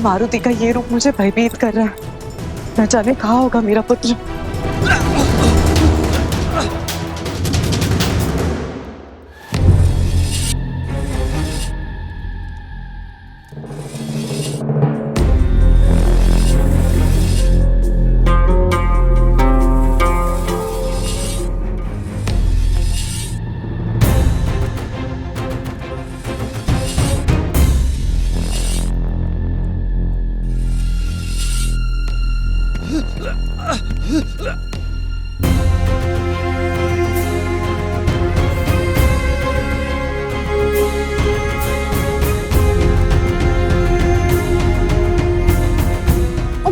मारुति का ये रूप मुझे भयभीत कर रहा है। न जाने कहाँ होगा मेरा पुत्र।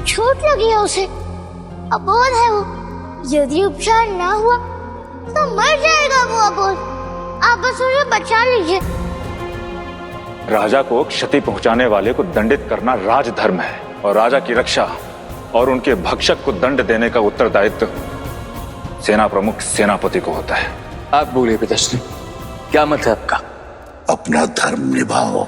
चोट लगी है उसे, अबोध है वो। यदि उपचार ना हुआ तो मर जाएगा वो अबोध। आप बस उसे बचा लीजिए। राजा को क्षति पहुंचाने वाले को दंडित करना राजधर्म है और राजा की रक्षा और उनके भक्षक को दंड देने का उत्तरदायित्व सेना प्रमुख सेनापति को होता है। आप बोलिए पिताश्री, क्या मत है आपका? अपना धर्म निभाओ।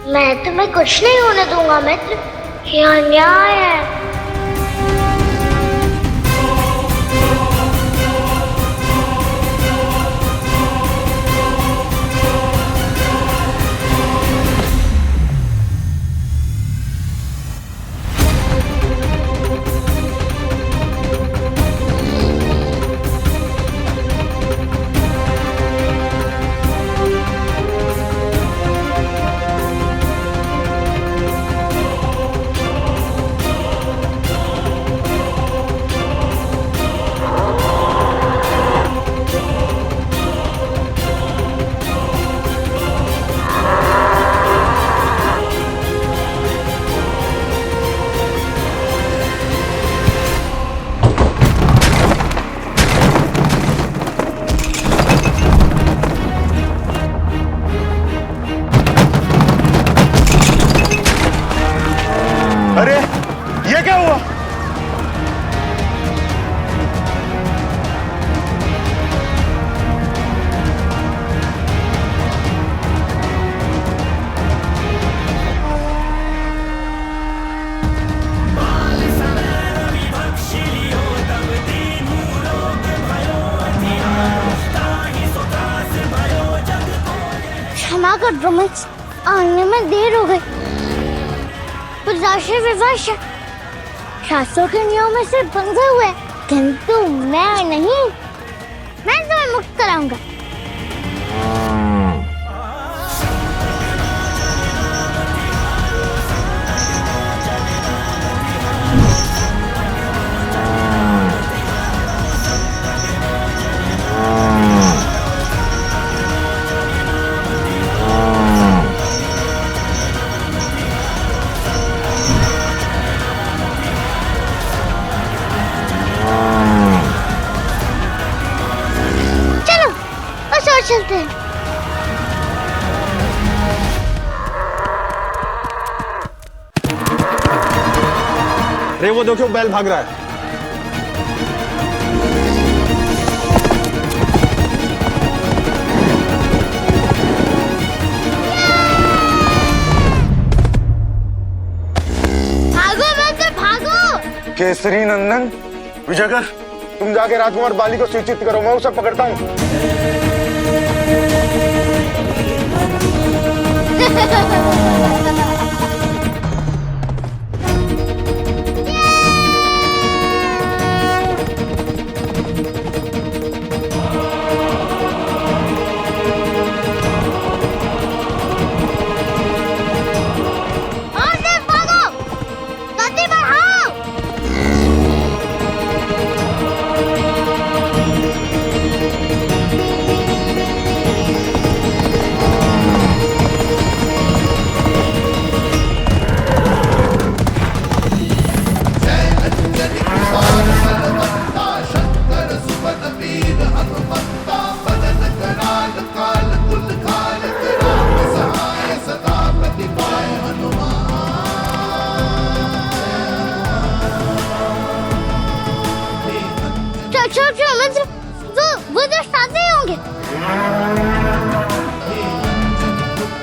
मैं तुम्हें कुछ नहीं होने दूंगा मित्र, ये अन्याय है। अरे ये क्या हुआ? क्षमा कर ड्रोमेक्स, आने में देर हो गई। राष्ट्रीय विवश शास्त्रों के नियमों से बंधे हुए, किंतु मैं नहीं। मैं तुम्हें मुक्त कराऊंगा। चलते हैं। अरे वो देखो बैल भाग रहा है। भागो बेटे भागो। केसरी नंदन विजयकर, तुम जाके राजकुमार बाली को सूचित करो, मैं उसे पकड़ता हूँ।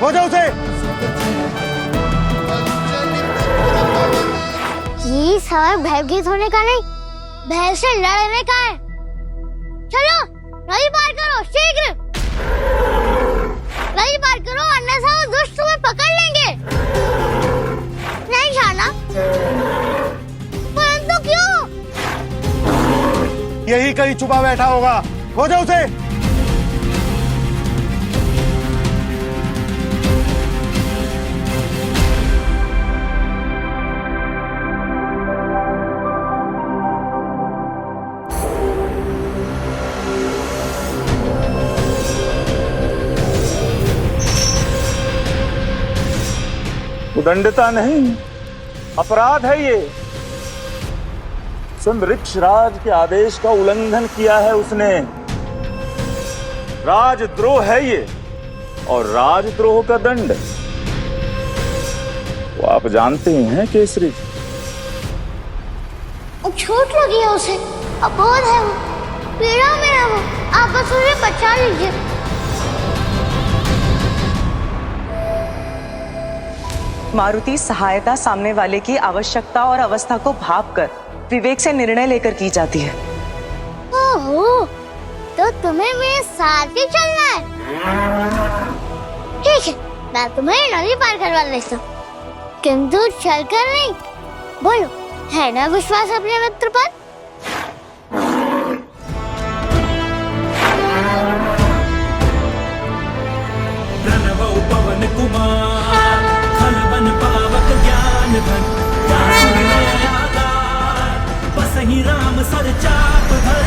खोजो उसे। ये सवाल भयभीत होने का नहीं, भय से लड़ने का है। चलो नदी पार करो शीघ्र, नदी पार करो अन्यथा वो दुष्ट तुम्हें पकड़ लेंगे। नहीं जाना? परंतु क्यों? यही कहीं छुपा बैठा होगा, खोजो उसे। उदंडता नहीं, अपराध है ये। स्वयं राज के आदेश का उल्लंघन किया है उसने। राजद्रोह है ये, और राजद्रोह का दंड वो आप जानते ही हैं केसरी। चोट लगी है उसे, अबोध है वो, पीड़ा में है वो, आप बस उसे बचा लीजिए। मारुति सहायता सामने वाले की आवश्यकता और अवस्था को भांपकर विवेक से निर्णय लेकर की जाती है। ओहो, तो तुम्हें मेरे साथ ही चलना है। ठीक है, मैं तुम्हें नदी पार करवा लेता हूँ, किंतु चलकर नहीं। बोलो, है ना विश्वास अपने मित्र पर? पवन कुमार खल बन पावक ज्ञान धन, बस ही राम सर चाप धर।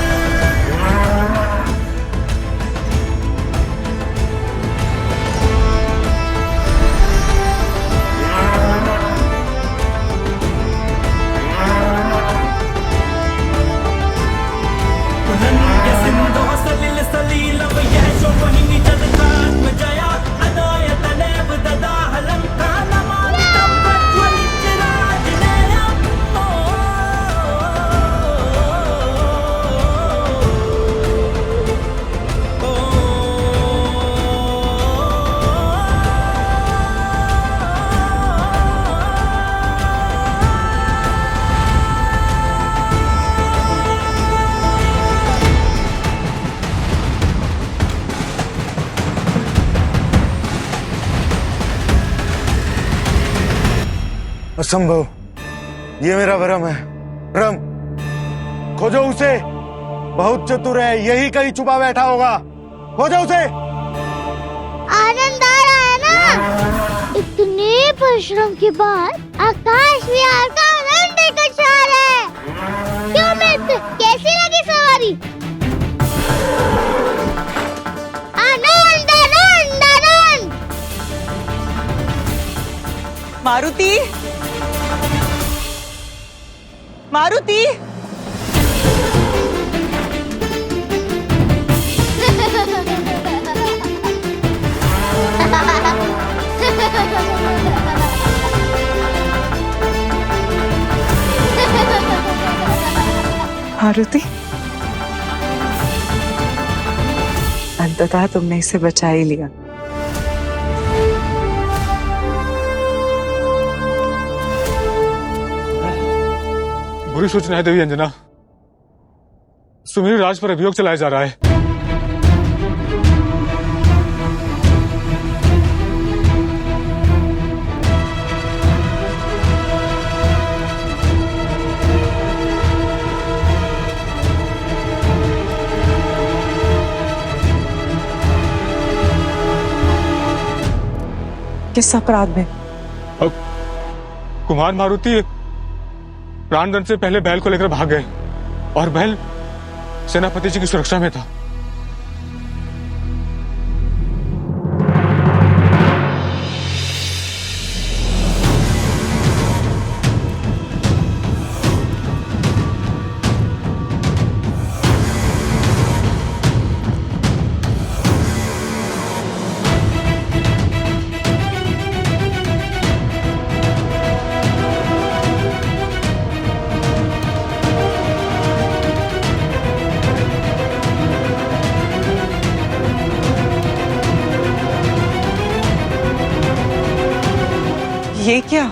सिंधु सलिल सलील यशो वहिनी जगतात्म जया अनाय तनेव ददाहलम कालमालिकम प्रज्वलित राजनेयम। असंभव, ये मेरा भ्रम है, भ्रम। खोजो उसे, बहुत चतुर है, यही कहीं छुपा बैठा होगा, खोजो उसे। आनंद आ रहा है ना? इतने परिश्रम के बाद आकाश विहार का आनंद लेकर जा रहा है। क्यों मित्र, कैसी लगी सवारी? आनंद आनंद आनंद। मारुति, मारुति, मारुति, अंततः तुमने इसे बचा ही लिया। बुरी सूचना है देवी अंजना, सुमेरु राज पर अभियोग चलाया जा रहा है। किस अपराध में? कुमार मारुति प्राणदंड से पहले बैल को लेकर भाग गए और बैल सेनापति जी की सुरक्षा में था। ये क्या?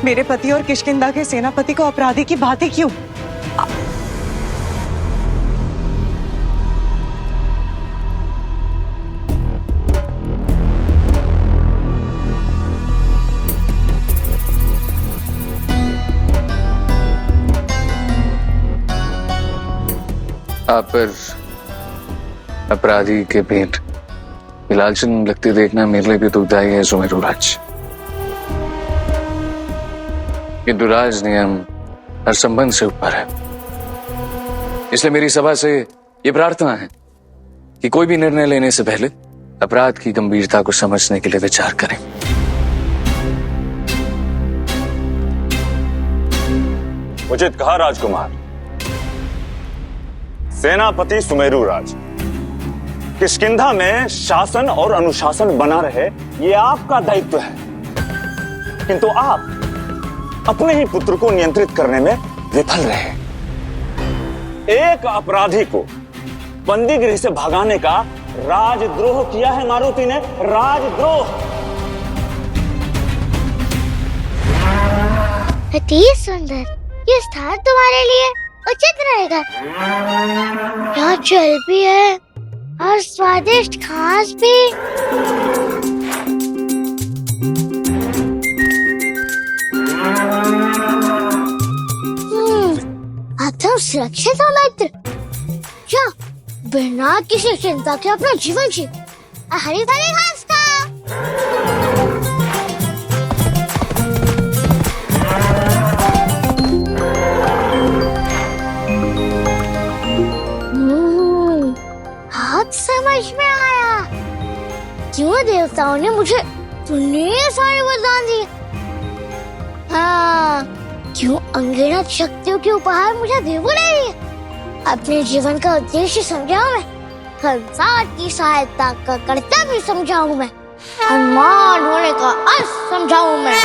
मेरे पति और किष्किंधा के सेनापति को अपराधी की बातें क्यों? आप पर अपराधी के पेट लालचन लगती देखना मेरे लिए भी दुखदायी है सुमेरु राज। किंतु राज नियम हर संबंध से ऊपर है, इसलिए मेरी सभा से यह प्रार्थना है कि कोई भी निर्णय लेने से पहले अपराध की गंभीरता को समझने के लिए विचार करें। उचित कहा राजकुमार। सेनापति सुमेरु राज, किष्किंधा में शासन और अनुशासन बना रहे ये आपका दायित्व है, किंतु आप अपने ही पुत्र को नियंत्रित करने में विफल रहे। एक अपराधी को बंदीगृह से भगाने का राजद्रोह किया है मारुति ने, राजद्रोह। अति सुंदर, ये स्थान तुम्हारे लिए उचित रहेगा। यहाँ जल भी है और स्वादिष्ट घास भी। अब तुम सुरक्षित हो मित्र। क्या बिना किसी चिंता के अपना जीवन जी हरी भरी घास का। समझ में आया क्यों देवताओं ने मुझे इतने सारे वरदान दिए। हाँ, क्यों अनगिनत शक्तियों के उपहार मुझे दे रही है। अपने जीवन का उद्देश्य समझाऊं मैं, संसार की सहायता का कर्तव्य समझाऊं मैं, हनुमान होने का अर्थ समझाऊं मैं।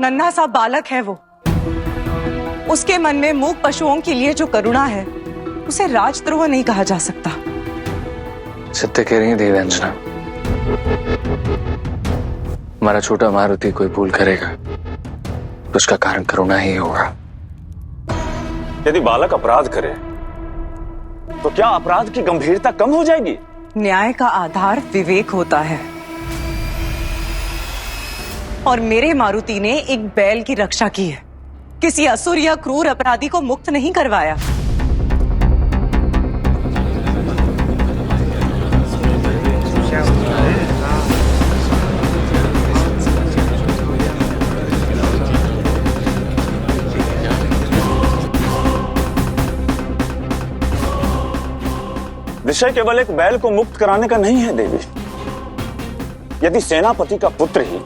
नन्हा सा बालक है वो, उसके मन में मूक पशुओं के लिए जो करुणा है उसे राजद्रोह नहीं कहा जा सकता। सत्य कह रही है देवंजना। हमारा छोटा मारुति कोई भूल करेगा तो उसका कारण करुणा ही होगा। यदि बालक अपराध करे तो क्या अपराध की गंभीरता कम हो जाएगी? न्याय का आधार विवेक होता है, और मेरे मारुति ने एक बैल की रक्षा की है, किसी असुर या क्रूर अपराधी को मुक्त नहीं करवाया। विषय केवल एक बैल को मुक्त कराने का नहीं है देवी। यदि सेनापति का पुत्र ही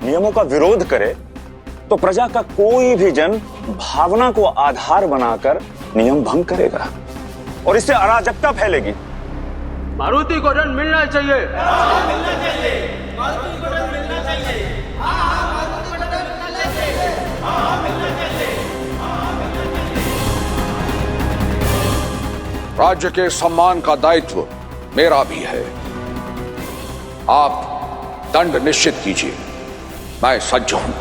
नियमों का विरोध करे तो प्रजा का कोई भी जन भावना को आधार बनाकर नियम भंग करेगा और इससे अराजकता फैलेगी। मारुति को दंड मिलना चाहिए। राज्य के सम्मान का दायित्व मेरा भी है। आप दंड निश्चित कीजिए, मैं सज्ज हूं।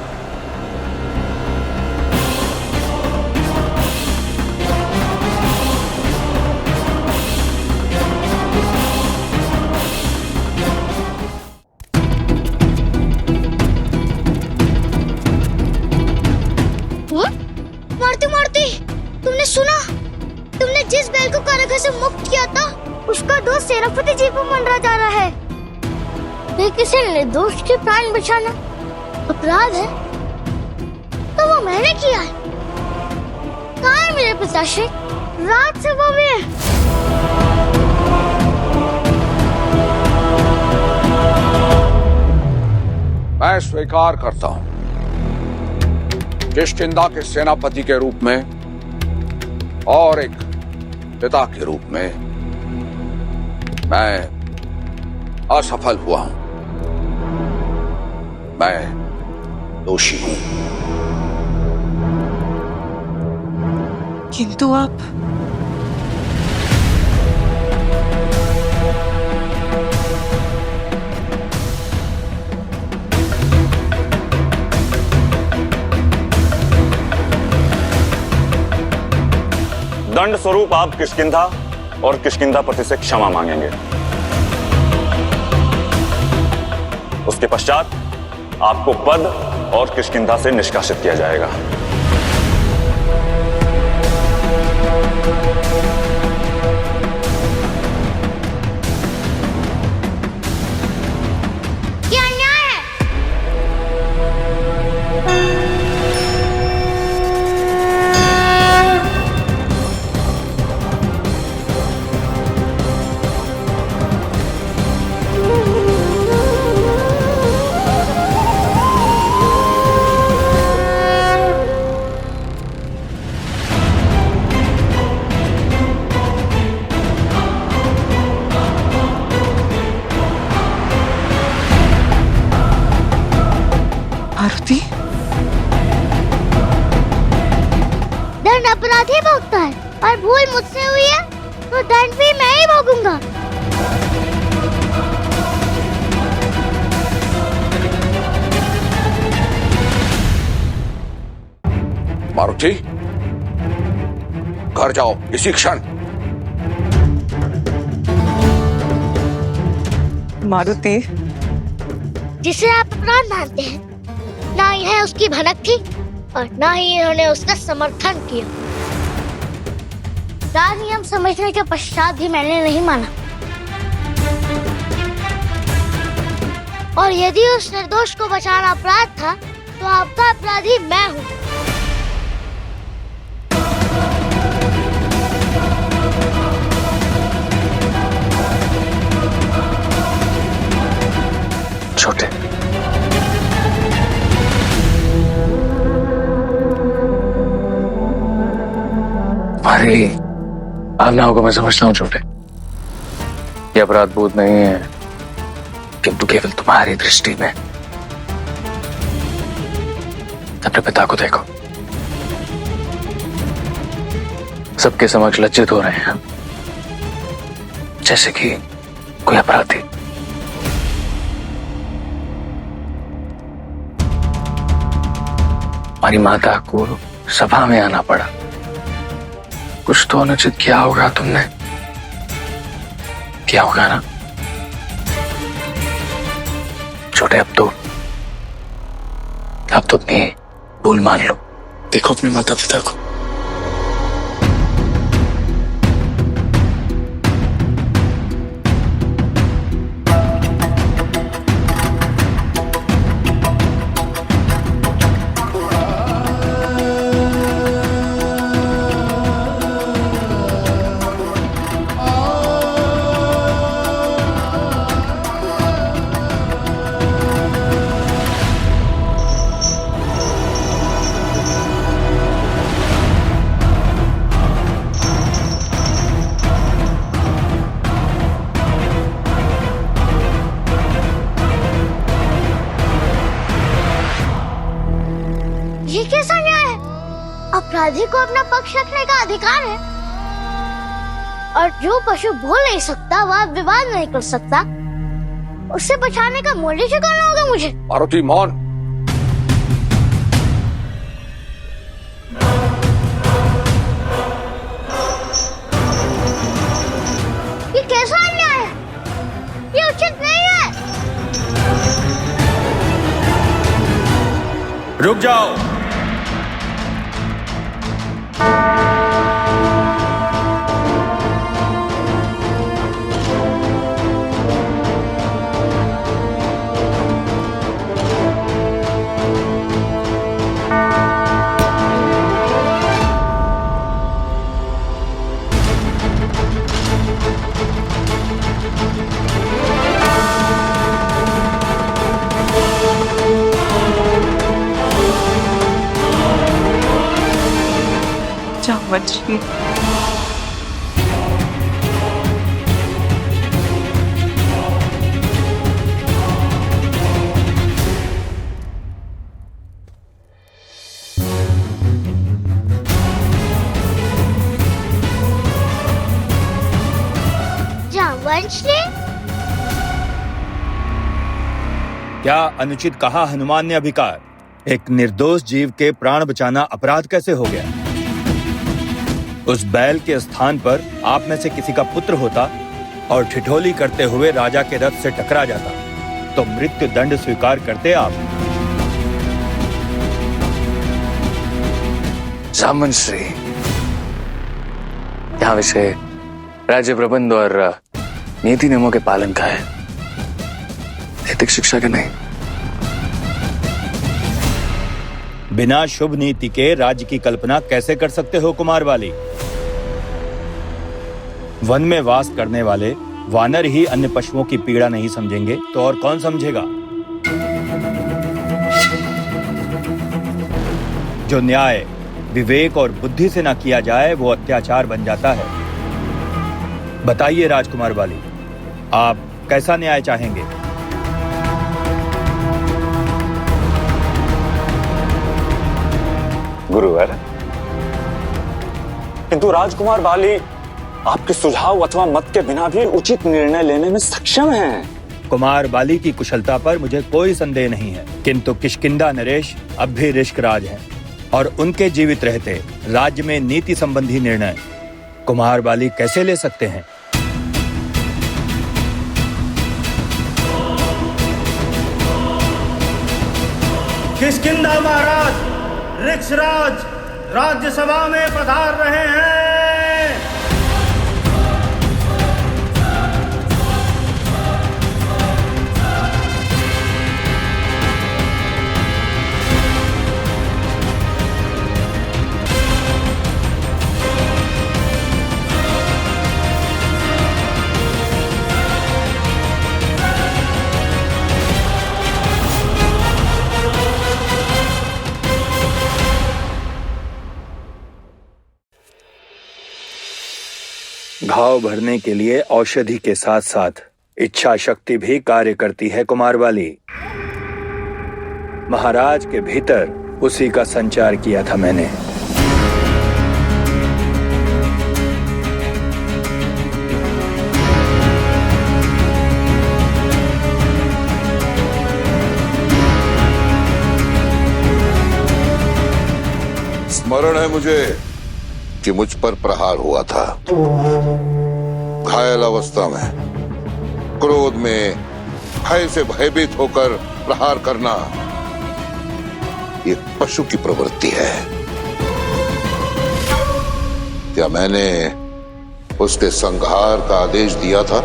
मारुति, तुमने सुना? तुमने जिस बैल को कारागार से मुक्त किया था उसका दोस्त सेनापति जी पर मंडरा जा रहा है। ये किसी निर्दोष के प्राण बचाना अपराध है तो वो मैंने किया है। कहाँ है मेरे पिताश्री? राजसभा में। मैं स्वीकार करता हूं, किष्किंधा के सेनापति के रूप में और एक पिता के रूप में मैं असफल हुआ हूं। मैं दोषी हूं। किंतु आप दंड स्वरूप आप किष्किंधा और किष्किंधापति से क्षमा मांगेंगे। उसके पश्चात आपको पद और किष्किंधा से निष्कासित किया जाएगा। ये अन्याय है। मारुति, दंड अपराधी भोगता है और भूल मुझसे हुई है तो दंड भी मैं ही भोगूंगा। मारुति, घर जाओ इसी क्षण। मारुति, जिसे आप अपराध मानते हैं, ना यह उसकी भनक थी और ना ही इन्होंने उसका समर्थन किया। राज नियम समझने के पश्चात भी मैंने नहीं माना। और यदि उस निर्दोष को बचाना अपराध था तो आपका अपराधी मैं हूँ। छोटे, तुम्हारी भावनाओं को मैं समझता हूं छोटे। ये अपराध बोध नहीं है, किंतु केवल तुम्हारी दृष्टि में। अपने पिता को देखो, सबके समक्ष लज्जित हो रहे हैं, जैसे कि कोई अपराधी। हमारी माता को सभा में आना पड़ा। कुछ तो अनुचित किया होगा तुमने, किया होगा ना छोटे? अब तो अपनी भूल मान लो। देखो अपने माता पिता को। ये कैसा न्याय है? अपराधी को अपना पक्ष रखने का अधिकार है और जो पशु बोल नहीं सकता, वह विवाद नहीं कर सकता, उससे बचाने का मूल्य चुकाना होगा मुझे। मारुति मौन। ये कैसा अन्याय है? ये उचित नहीं है। रुक जाओ। जामवंशी, जामवंश ने क्या अनुचित कहा हनुमान ने अभिकार? एक निर्दोष जीव के प्राण बचाना अपराध कैसे हो गया? उस बैल के स्थान पर आप में से किसी का पुत्र होता और ठिठोली करते हुए राजा के रथ से टकरा जाता तो मृत्यु दंड स्वीकार करते आप? जामन श्री, यहाँ विषय राज्य प्रबंध और नीति नियमों के पालन का है, नैतिक शिक्षा के नहीं। बिना शुभ नीति के राज्य की कल्पना कैसे कर सकते हो कुमार वाली? वन में वास करने वाले वानर ही अन्य पशुओं की पीड़ा नहीं समझेंगे तो और कौन समझेगा? जो न्याय, विवेक और बुद्धि से ना किया जाए वो अत्याचार बन जाता है। बताइए राजकुमार वाली, आप कैसा न्याय चाहेंगे? गुरुवर, किंतु राजकुमार बाली आपके सुझाव अथवा मत के बिना भी उचित निर्णय लेने में सक्षम हैं। कुमार बाली की कुशलता पर मुझे कोई संदेह नहीं है, किंतु किष्किंधा नरेश अब भी ऋषिक राज हैं और उनके जीवित रहते राज्य में नीति संबंधी निर्णय कुमार बाली कैसे ले सकते हैं? किष्किंधा महाराज ऋक्षराज राज्यसभा में पधार रहे हैं। घाव भरने के लिए औषधि के साथ साथ इच्छा शक्ति भी कार्य करती है कुमार वाली। महाराज के भीतर उसी का संचार किया था मैंने। स्मरण है मुझे कि मुझ पर प्रहार हुआ था। घायल अवस्था में, क्रोध में, भय से भयभीत होकर प्रहार करना ये पशु की प्रवृत्ति है। क्या मैंने उसके संहार का आदेश दिया था?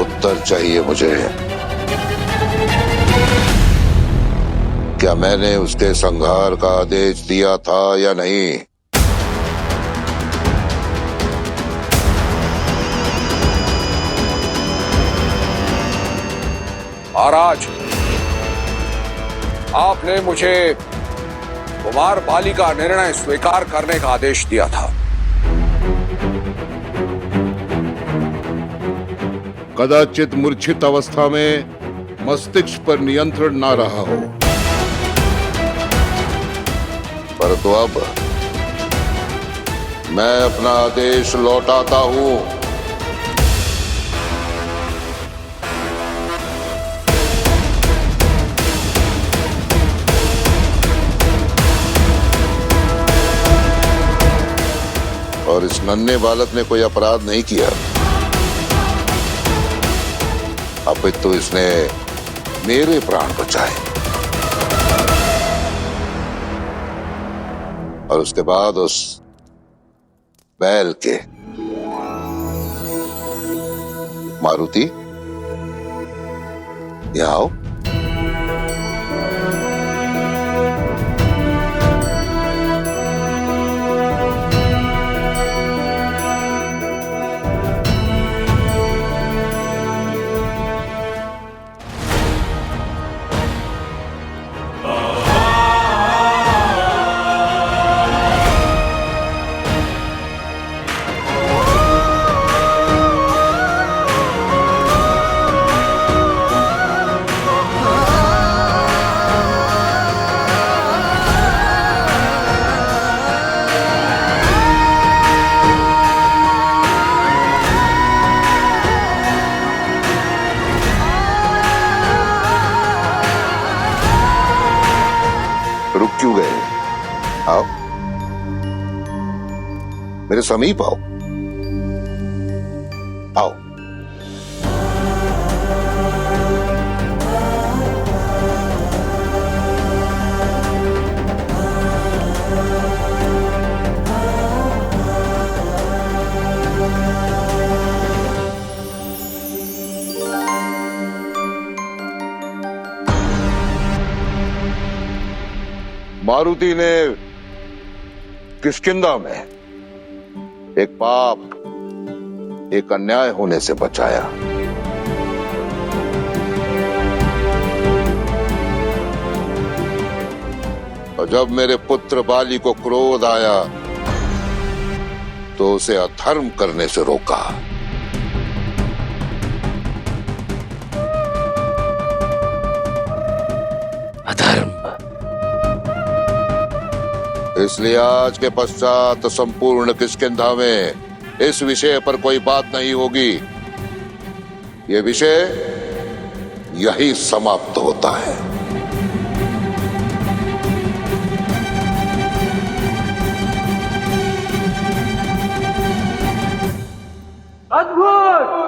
उत्तर चाहिए मुझे। क्या मैंने उसके संहार का आदेश दिया था या नहीं? महाराज, आपने मुझे कुमार बाली का निर्णय स्वीकार करने का आदेश दिया था। कदाचित मूर्छित अवस्था में मस्तिष्क पर नियंत्रण ना रहा हो, परंतु अब मैं अपना आदेश लौटाता हूं। और इस नन्हे बालक ने कोई अपराध नहीं किया, अपितु इसने मेरे प्राण बचाए। और उसके बाद उस बैल के। मारुति, यहाँ आओ। मेरे समीप आओ, आओ। मारुति ने किष्किंधा में एक पाप, एक अन्याय होने से बचाया। और जब मेरे पुत्र बाली को क्रोध आया तो उसे अधर्म करने से रोका। अधर्म। इसलिए आज के पश्चात संपूर्ण किष्किंधा में इस विषय पर कोई बात नहीं होगी। ये विषय यही समाप्त होता है। अद्भुत,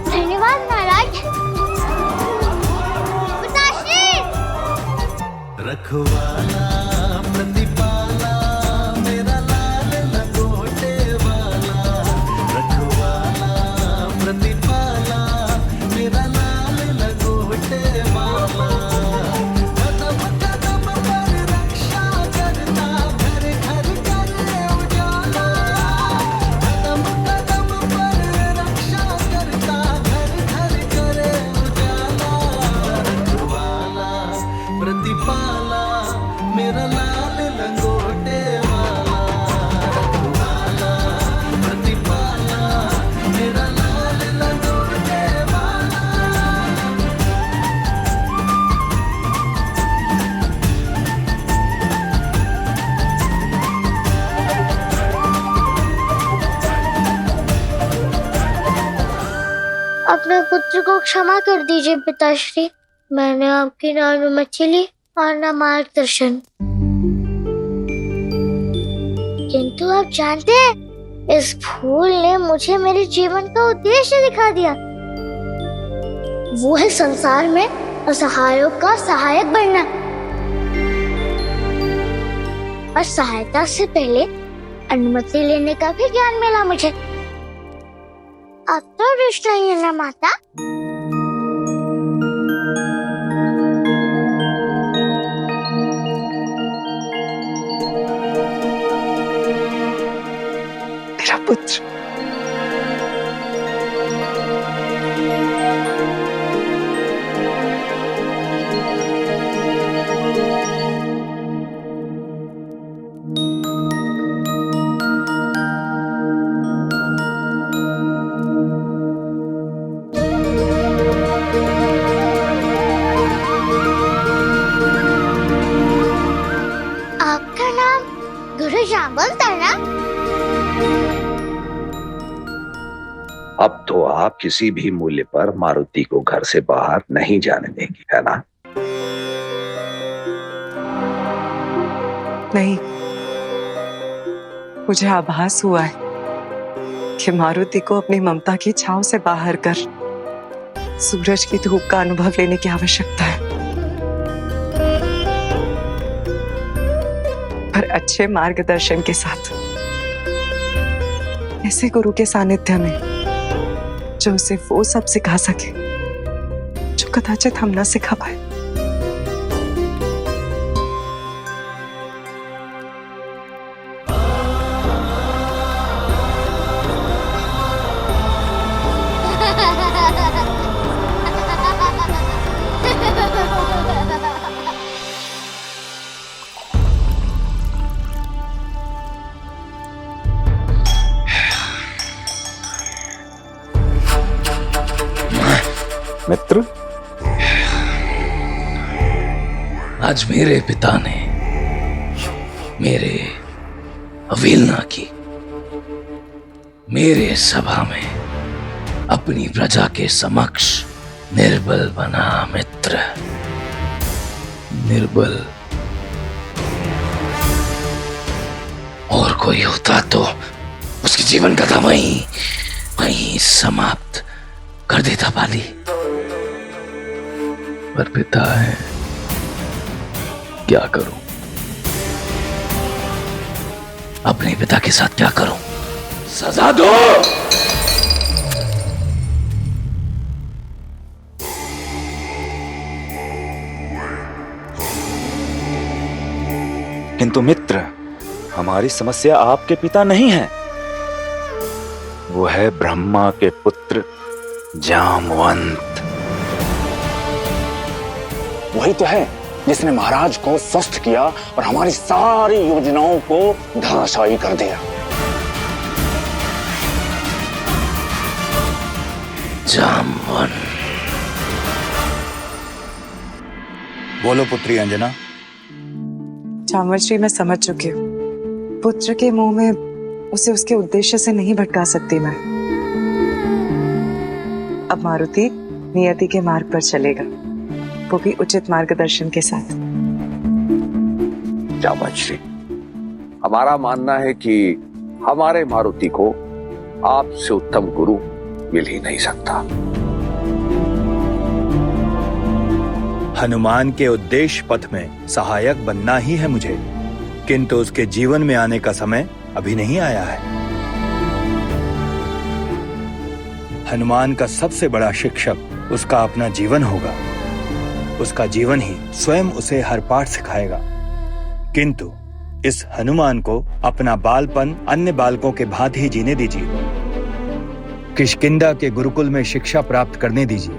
धन्यवाद महाराज। पिताश्री, रखवाला प्रतिपाला मेरा लाल लंगोटे वाला, रखवाला प्रतिपाला मेरा लाल लंगोटे वाला, कदम कदम पर रक्षा करता, घर घर करे उजाला, कदम कदम पर रक्षा करता, घर घर करे उजाला, रखवाला प्रतिपाला मेरा लाल लंगोटे वाला, रखवाला प्रतिपाला मेरा लाल लंगोटे वाला। अपने पुत्र को क्षमा कर दीजिए पिताश्री। मैंने आपकी न अनुमति ली और न मार्गदर्शन। किंतु आप जानते हैं, इस फूल ने मुझे मेरे जीवन का उद्देश्य दिखा दिया। वो है संसार में असहायों का सहायक बनना। और सहायता से पहले अनुमति लेने का भी ज्ञान मिला मुझे। अब तो रुष्ट नहीं है ना माता? मेरा पुत्र। आपका नाम गुरु जाम्बल था ना? अब तो आप किसी भी मूल्य पर मारुति को घर से बाहर नहीं जाने देंगी, है ना? नहीं, मुझे आभास हुआ है कि मारुति को अपनी ममता की छांव से बाहर कर सूरज की धूप का अनुभव लेने की आवश्यकता है। पर अच्छे मार्गदर्शन के साथ, ऐसे गुरु के सानिध्य में जो उसे वो सब सिखा सके जो कदाचित हम ना सिखा पाए। मित्र, आज मेरे पिता ने मेरे अवहेलना की, मेरे सभा में अपनी प्रजा के समक्ष निर्बल बना मित्र, निर्बल। और कोई होता तो उसके जीवन का था वहीं समाप्त कर देता बाली। पर पिता है, क्या करूं? अपने पिता के साथ क्या करूं? सजा दो। किंतु मित्र, हमारी समस्या आपके पिता नहीं है, वो है ब्रह्मा के पुत्र जामवंत। वही तो है जिसने महाराज को स्वस्थ किया और हमारी सारी योजनाओं को धराशायी कर दिया। जामवंत। बोलो पुत्री अंजना। जामवंत जी, मैं समझ चुकी हूँ। पुत्र के मुंह में उसे उसके उद्देश्य से नहीं भटका सकती मैं। अब मारुति नियति के मार्ग पर चलेगा, वो भी उचित मार्गदर्शन के साथ। जामवंत श्री, हमारा मानना है कि हमारे मारुति को आपसे उत्तम गुरु मिल ही नहीं सकता। हनुमान के उद्देश्य पथ में सहायक बनना ही है मुझे, किंतु उसके जीवन में आने का समय अभी नहीं आया है। हनुमान का सबसे बड़ा शिक्षक उसका अपना जीवन होगा। उसका जीवन ही स्वयं उसे हर पाठ सिखाएगा। किंतु इस हनुमान को अपना बालपन अन्य बालकों के भांति ही जीने दीजिए। किष्किंधा के गुरुकुल में शिक्षा प्राप्त करने दीजिए।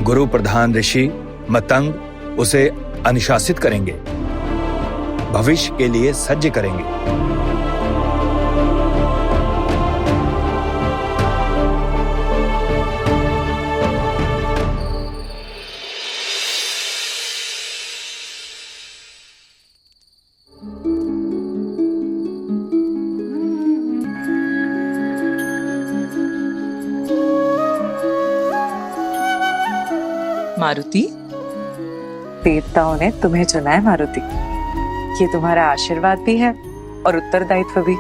गुरु प्रधान ऋषि मतंग उसे अनुशासित करेंगे, भविष्य के लिए सज्ज करेंगे। मारुति, देवताओं ने तुम्हें चुना है मारुति। ये तुम्हारा आशीर्वाद भी है और उत्तरदायित्व भी।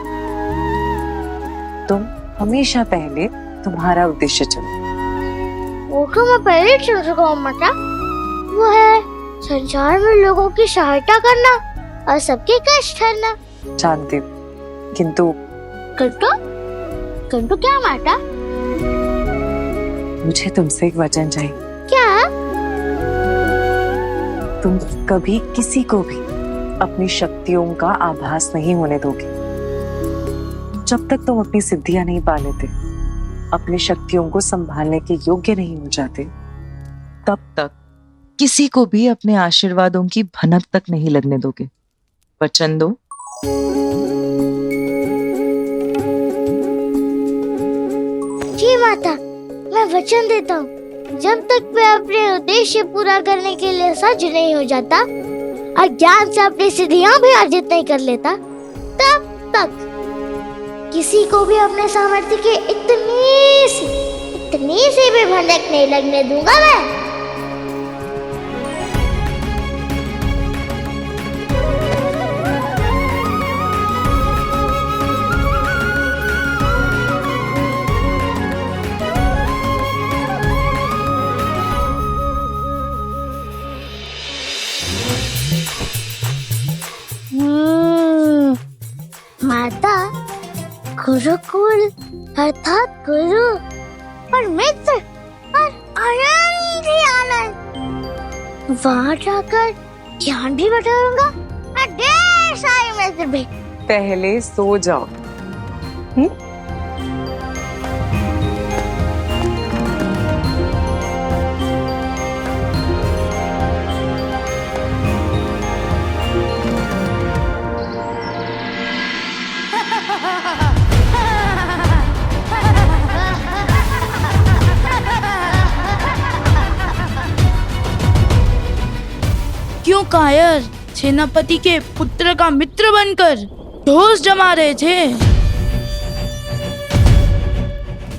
तुम हमेशा पहले तुम्हारा उद्देश्य चुनो। वो तो मैं पहले चुन चुका हूँ माता। वो है संसार में लोगों की सहायता करना और सबके कष्ट हरना। जानती हूँ, किंतु किंतु क्या माता? मुझे तुमसे एक वचन चाहिए। क्या? तुम कभी किसी को भी अपनी शक्तियों का आभास नहीं होने दोगे। जब तक तुम अपनी सिद्धियां नहीं पा लेते, अपनी शक्तियों को संभालने के योग्य नहीं हो जाते, तब तक किसी को भी अपने आशीर्वादों की भनक तक नहीं लगने दोगे। वचन दो। जी माता, मैं वचन देता हूँ। जब तक मैं अपने उद्देश्य पूरा करने के लिए सज्ज नहीं हो जाता और ज्ञान से अपनी सिद्धियां भी अर्जित नहीं कर लेता, तब तक किसी को भी अपने सामर्थ्य के इतनी सी भी भनक नहीं लगने दूंगा मैं। माता, गुरुकुल अर्थात गुरु और मित्र और आनंद ही आनंद। वहाँ जाकर ज्ञान भी बटोरूंगा और ढेर सारे मित्र भी। पहले सो जाओ। क्यों कायर सेनापति के पुत्र का मित्र बनकर ढोस जमा रहे थे?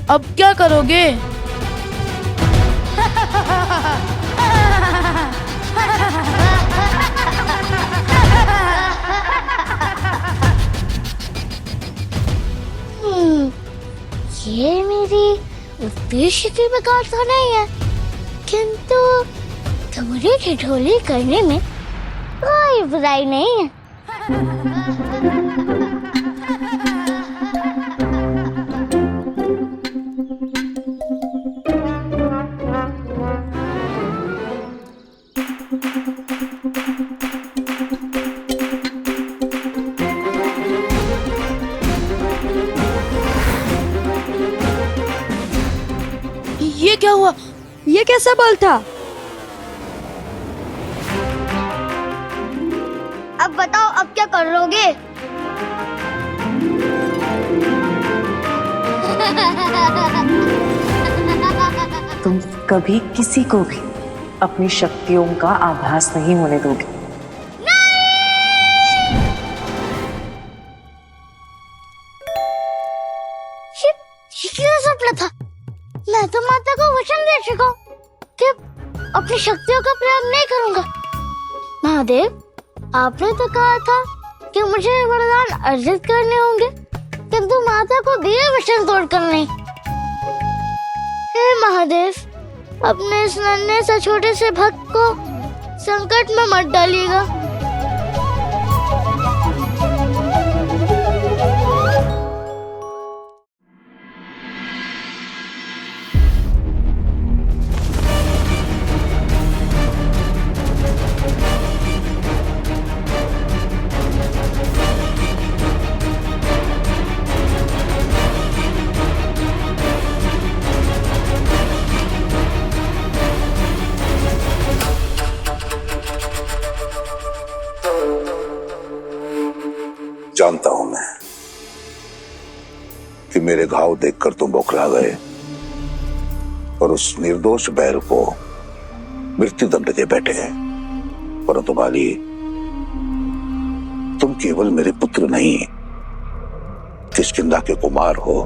अब क्या करोगे? ये मेरी उद्देश्य की बेकार तो नहीं है, किंतु थोड़ी ठिठोली करने में कोई बुराई नहीं है। ये क्या हुआ? ये कैसा बल था? अब बताओ, अब क्या कर लोगे? तुम कभी किसी को भी अपनी शक्तियों का आभास नहीं होने दोगे। ये क्या सपना था? मैं तो माता को वचन दे चुका हूँ कि अपनी शक्तियों का प्रयोग नहीं करूंगा। महादेव, आपने तो कहा था कि मुझे वरदान अर्जित करने होंगे, किंतु माता को दिए वचन तोड़कर नहीं। हे महादेव, अपने इस नन्हे से छोटे से भक्त को संकट में मत डालिएगा। जानता हूं मैं कि मेरे घाव देखकर तुम बौखला गए और उस निर्दोष बैल को मृत्यु दंड दे बैठे हैं। परंतु बाली, तुम केवल मेरे पुत्र नहीं, किष्किंधा के कुमार हो,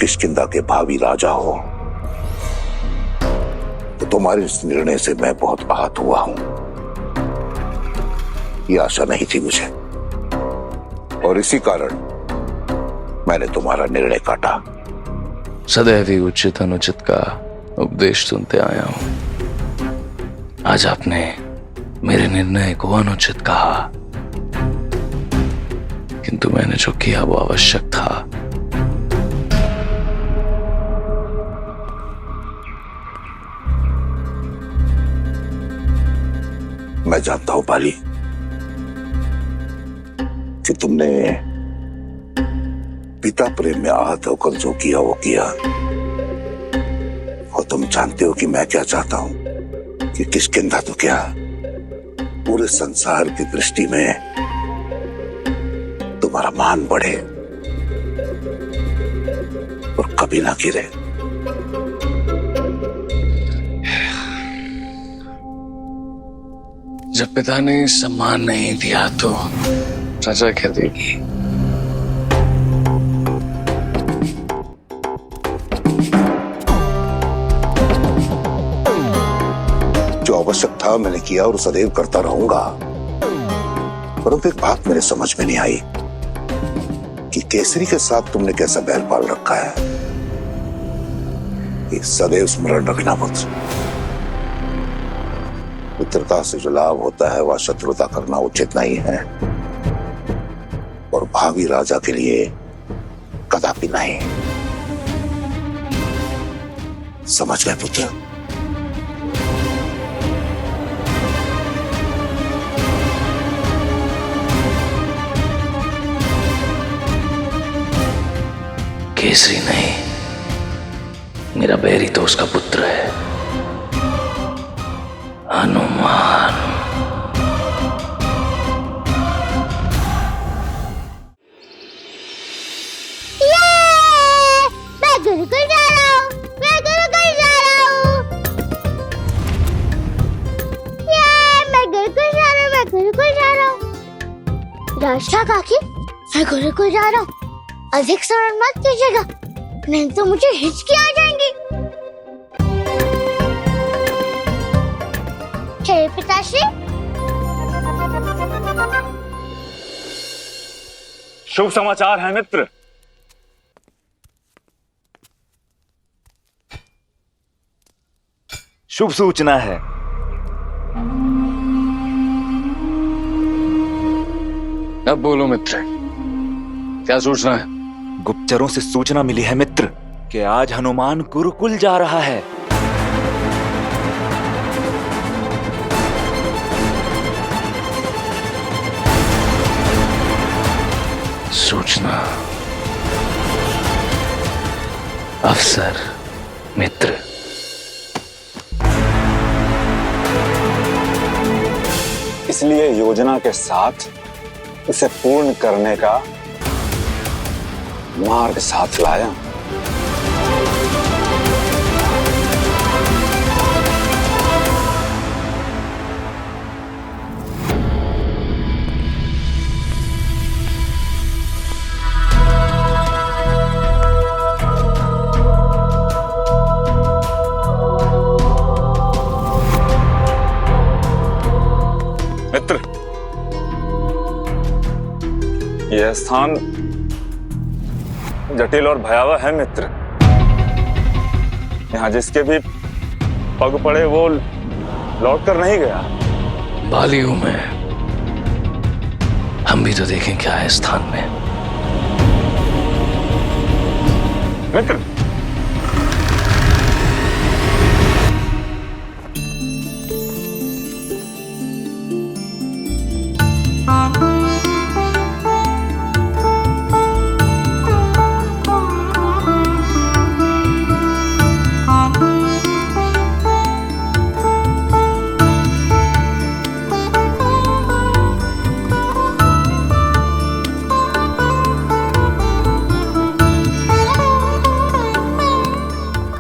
किष्किंधा के भावी राजा हो। तो तुम्हारे इस निर्णय से मैं बहुत आहत हुआ हूं। यह आशा नहीं थी मुझे, और इसी कारण मैंने तुम्हारा निर्णय काटा। सदैव ही उचित अनुचित का उपदेश सुनते आया हूं। आज आपने मेरे निर्णय को अनुचित कहा, किंतु मैंने जो किया वो आवश्यक था। मैं जानता हूं बाली कि तुमने पिता प्रेम में आहत होकर जो किया वो किया, और तुम जानते हो कि मैं क्या चाहता हूं कि किष्किंधा तो क्या, पूरे संसार की दृष्टि में तुम्हारा मान बढ़े और कभी ना गिरे। जब पिता ने सम्मान नहीं दिया तो राजा क्या देगी? जो आवश्यक था मैंने किया और सदैव करता रहूंगा। परंतु एक बात मेरे समझ में नहीं आई कि केसरी के साथ तुमने कैसा बैल पाल रखा है। ये सदैव स्मरण रखना पुत्र, मित्रता से जो लाभ होता है वह शत्रुता करना उचित नहीं है, और भावी राजा के लिए कदापि नहीं। समझ गए पुत्र? केसरी नहीं, मेरा बैरी तो उसका पुत्र है, हनुमान। मैं गुरुकुल जा रहा हूँ, मैं गुरुकुल जा रहा हूँ। मैं गुरुकुल जा रहा हूँ, मैं गुरुकुल जा रहा हूँ। राष्ट्रा काकी, मैं गुरुकुल जा रहा हूँ। अधिक स्मरण मत कीजिएगा, नहीं तो मुझे हिचकी आ जाएंगी। पिताश्री। शुभ समाचार है मित्र। शुभ सूचना है। अब बोलो मित्र, क्या सूचना है? गुप्तचरों से सूचना मिली है मित्र कि आज हनुमान गुरुकुल जा रहा है। सूचना, अफसर, मित्र। इसलिए योजना के साथ इसे पूर्ण करने का मार्ग साथ लाया। मित्र, यह स्थान जटिल और भयावह है मित्र। यहाँ जिसके भी पग पड़े वो लौट कर नहीं गया। बाली हूं मैं, हम भी तो देखें क्या है स्थान में। मित्र,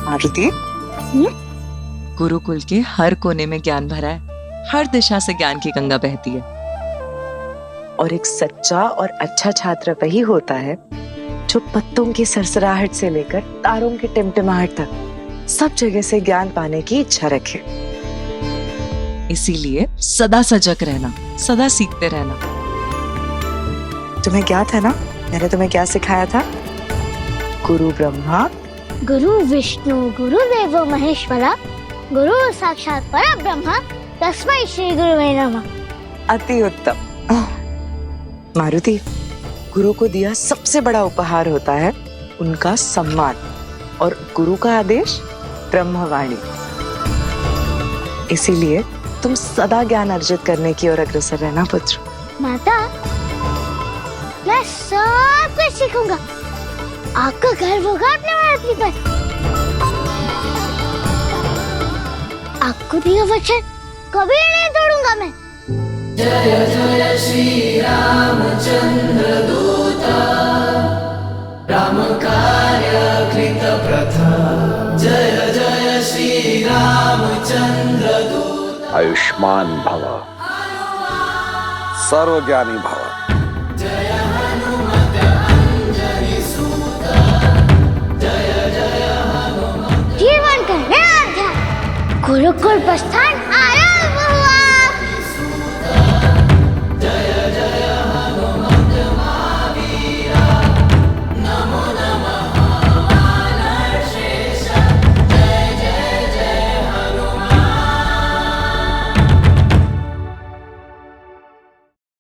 मारुति, गुरुकुल के हर कोने में ज्ञान भरा है, हर दिशा से ज्ञान की गंगा बहती है। और एक सच्चा और अच्छा छात्र वही होता है जो पत्तों की सरसराहट से लेकर तारों की टिमटिमाहट तक सब जगह से ज्ञान पाने की इच्छा रखे। इसीलिए सदा सजग रहना, सदा सीखते रहना। तुम्हें ज्ञात है ना मैंने तुम्हें क्या सिखाया था? गुरु ब्रह्मा, गुरु विष्णु, गुरुदेवो महेश्वरा, गुरु साक्षात परब्रह्म, तस्मै श्री गुरुवे नमः। अति उत्तम। मारुति, गुरु को दिया सबसे बड़ा उपहार होता है उनका सम्मान, और गुरु का आदेश ब्रह्मवाणी। इसीलिए तुम सदा ज्ञान अर्जित करने की ओर अग्रसर रहना पुत्र। माता, मैं सब कुछ सीखूंगा। आपका गर्व होगा अपने मारुति पर। आपको दिया वचन कभी नहीं तोड़ूंगा मैं। जय जय श्री रामचंद्र दूता, राम कार्य कृत प्रथा। जय जय श्री रामचंद्र दूता। आयुष्मान भव, सर्वज्ञानी भव। जय हनुमत अंजनी सूता। जय जय हनुमत। जीवन का नया अध्याय, गुरुकुल प्रस्थान